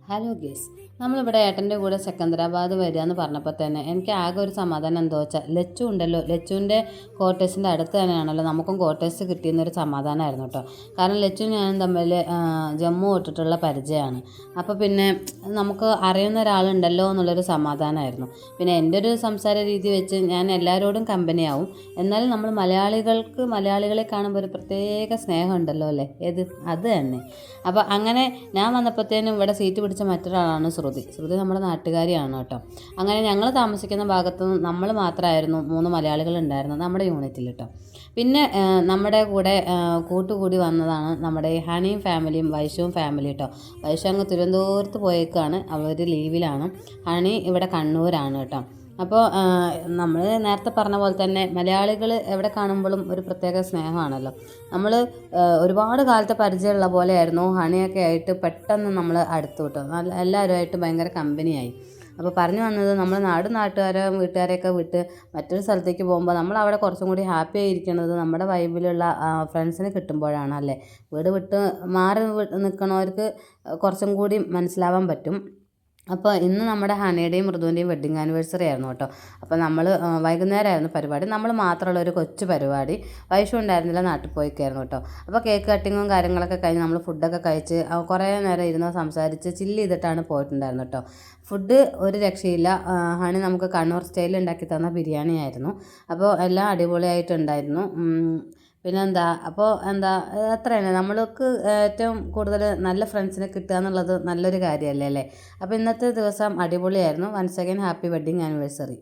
Hello guys, നമ്മളിവിടെ ഏട്ടൻ്റെ കൂടെ സെക്കന്ദരാബാദ് വരിക എന്ന് പറഞ്ഞപ്പോൾ തന്നെ എനിക്ക് ആകെ ഒരു സമാധാനം എന്തോ വെച്ചാൽ ലച്ചു ഉണ്ടല്ലോ, ലച്ചുവിൻ്റെ ക്വാർട്ടേഴ്സിൻ്റെ അടുത്ത് തന്നെയാണല്ലോ നമുക്കും ക്വാർട്ടേഴ്സ് കിട്ടിയെന്നൊരു സമാധാനമായിരുന്നു കേട്ടോ. കാരണം ലച്ചു ഞാനും തമ്മിൽ ജമ്മു തൊട്ടിട്ടുള്ള പരിചയമാണ്. അപ്പോൾ പിന്നെ നമുക്ക് അറിയുന്ന ഒരാളുണ്ടല്ലോ എന്നുള്ളൊരു സമാധാനമായിരുന്നു. പിന്നെ എൻ്റെ ഒരു സംസാര രീതി വെച്ച് ഞാൻ എല്ലാവരോടും കമ്പനിയാവും. എന്നാലും നമ്മൾ മലയാളികളെ കാണുമ്പോൾ ഒരു പ്രത്യേക സ്നേഹമുണ്ടല്ലോ അല്ലേ, അത് തന്നെ. അപ്പോൾ അങ്ങനെ ഞാൻ വന്നപ്പോഴത്തേനും ഇവിടെ സീറ്റ് പിടിച്ച മറ്റൊരാളാണ് ശ്രുതി നമ്മുടെ നാട്ടുകാരിയാണ് കേട്ടോ. അങ്ങനെ ഞങ്ങൾ താമസിക്കുന്ന ഭാഗത്ത് നമ്മൾ മാത്രമായിരുന്നു 3 മലയാളികൾ ഉണ്ടായിരുന്നത് നമ്മുടെ യൂണിറ്റിൽ കേട്ടോ. പിന്നെ നമ്മുടെ കൂടെ കൂട്ടുകൂടി വന്നതാണ് നമ്മുടെ ഹണിയും ഫാമിലിയും വൈശുവും ഫാമിലി കേട്ടോ. വൈശു അങ്ങ് തിരുവനന്തപുരത്ത് പോയേക്കാണ്, അവർ ലീവിലാണ്. ഹണി ഇവിടെ കണ്ണൂരാണ് കേട്ടോ. അപ്പോൾ നമ്മൾ നേരത്തെ പറഞ്ഞ പോലെ തന്നെ മലയാളികൾ എവിടെ കാണുമ്പോഴും ഒരു പ്രത്യേക സ്നേഹമാണല്ലോ. നമ്മൾ ഒരുപാട് കാലത്തെ പരിചയമുള്ള പോലെയായിരുന്നു. ഹണിയൊക്കെ ആയിട്ട് പെട്ടെന്ന് നമ്മൾ അടുത്തു കിട്ടും, എല്ലാവരുമായിട്ട് ഭയങ്കര കമ്പനിയായി. അപ്പോൾ പറഞ്ഞു വന്നത്, നമ്മൾ വീട്ടുകാരെയൊക്കെ വിട്ട് മറ്റൊരു സ്ഥലത്തേക്ക് പോകുമ്പോൾ നമ്മൾ അവിടെ കുറച്ചും കൂടി ഹാപ്പി ആയിരിക്കുന്നത് നമ്മുടെ വൈബിലുള്ള ഫ്രണ്ട്സിനെ കിട്ടുമ്പോഴാണ് അല്ലേ. വീട് വിട്ട് മാറി നിൽക്കണവർക്ക് കുറച്ചും കൂടി മനസ്സിലാവാൻ പറ്റും. അപ്പോൾ ഇന്ന് നമ്മുടെ ഹണിയുടെയും മൃദുവിൻ്റെയും വെഡ്ഡിങ് ആനിവേഴ്സറി ആയിരുന്നു കേട്ടോ. അപ്പോൾ നമ്മൾ വൈകുന്നേരമായിരുന്നു പരിപാടി, നമ്മൾ മാത്രമുള്ള ഒരു കൊച്ചു പരിപാടി. വൈഷു ഉണ്ടായിരുന്നില്ല, നാട്ടിൽ പോയിക്കായിരുന്നു കേട്ടോ. അപ്പോൾ കേക്ക് കട്ടിങ്ങും കാര്യങ്ങളൊക്കെ കഴിഞ്ഞ് നമ്മൾ ഫുഡൊക്കെ കഴിച്ച് കുറേ നേരം ഇരുന്ന് സംസാരിച്ച് ചില്ല് ചെയ്തിട്ടാണ് പോയിട്ടുണ്ടായിരുന്നു കേട്ടോ. ഫുഡ് ഒരു രക്ഷയില്ല. ഹണി നമുക്ക് കണ്ണൂർ സ്റ്റൈലിൽ ഉണ്ടാക്കി തന്ന ബിരിയാണി ആയിരുന്നു. അപ്പോൾ എല്ലാം അടിപൊളിയായിട്ടുണ്ടായിരുന്നു. അപ്പോൾ അത്രയാണ് നമ്മൾക്ക് ഏറ്റവും കൂടുതൽ നല്ല ഫ്രണ്ട്സിനെ കിട്ടുക എന്നുള്ളത് നല്ലൊരു കാര്യമല്ലേ അല്ലേ. അപ്പോൾ ഇന്നത്തെ ദിവസം അടിപൊളിയായിരുന്നു. Once again happy wedding anniversary.